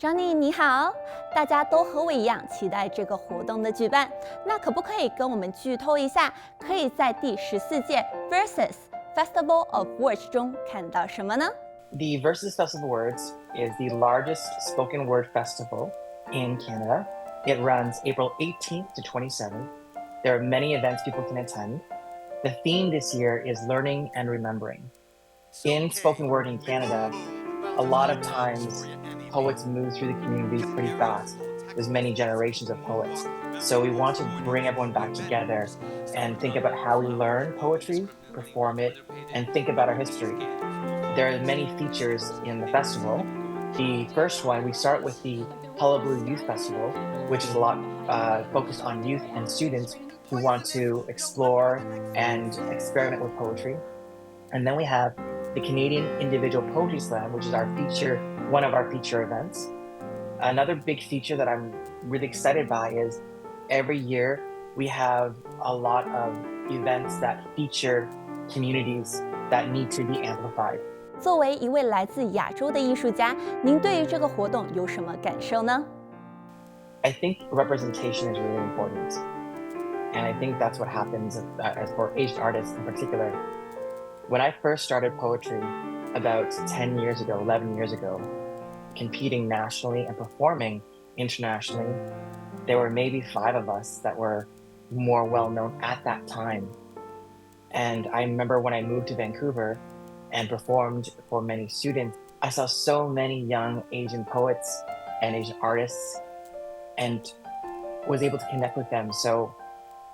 Johnny 你好，大家都和我一样期待这个活动的举办，那可不可以跟我们剧透一下，可以在第14届 Verse Festival of Words 中看到什么呢？ The Verse Festival of Words is the largest spoken word festival in Canada. It runs April 18th to 27th. There are many events people can attend. The theme this year is learning and remembering. In spoken word in Canada, a lot of times poets move through the community pretty fast. There's many generations of poets. So we want to bring everyone back together and think about how we learn poetry, perform it, and think about our history. There are many features in the festival. The first one, we start with the Hullabaloo Youth Festival, which is a lot focused on youth and students who want to explore and experiment with poetry. And then we have the Canadian Individual Poetry Slam, which is one of our feature events. Another big feature that I'm really excited by is every year we have a lot of events that feature communities that need to be amplified. 作为一位来自亚洲的艺术家，您对于这个活动有什么感受呢？ I think representation is really important. And I think that's what happens as for Asian artists in particular. When I first started poetry about 10 years ago, 11 years ago, competing nationally and performing internationally, there were maybe 5 of us that were more well-known at that time. And I remember when I moved to Vancouver and performed for many students, I saw so many young Asian poets and Asian artists and was able to connect with them. So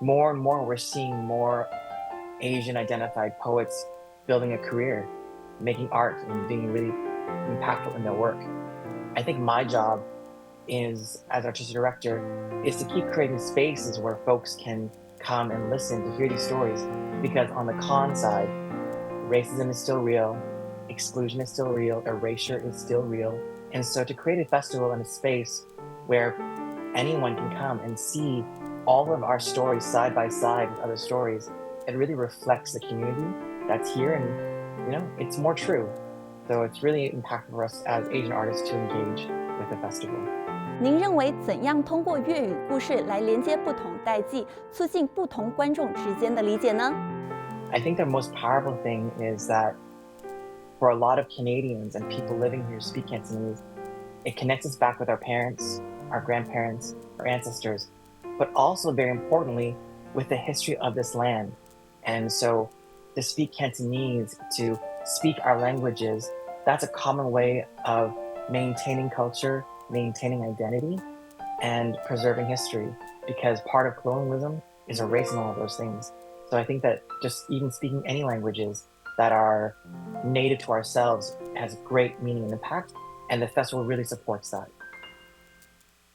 more and more, we're seeing more Asian identified poets building a career, making art and being really impactful in their work. I think my job is, as artistic director, is to keep creating spaces where folks can come and listen to hear these stories, because on the con side, racism is still real, exclusion is still real, erasure is still real. And so to create a festival and a space where anyone can come and see all of our stories side by side with other stories, it really reflects the community that's here, and it's more true. So it's really impactful for us as Asian artists to engage with the festival. 您认为怎样通过粤语故事来连接不同代际，促进不同观众之间的理解呢？ I think the most powerful thing is that for a lot of Canadians and people living here who speak Cantonese, it connects us back with our parents, our grandparents, our ancestors, but also very importantly with the history of this land. And so to speak Cantonese, to speak our languages, that's a common way of maintaining culture, maintaining identity, and preserving history, because part of colonialism is erasing all of those things. So I think that just even speaking any languages that are native to ourselves has great meaning and impact, and the festival really supports that.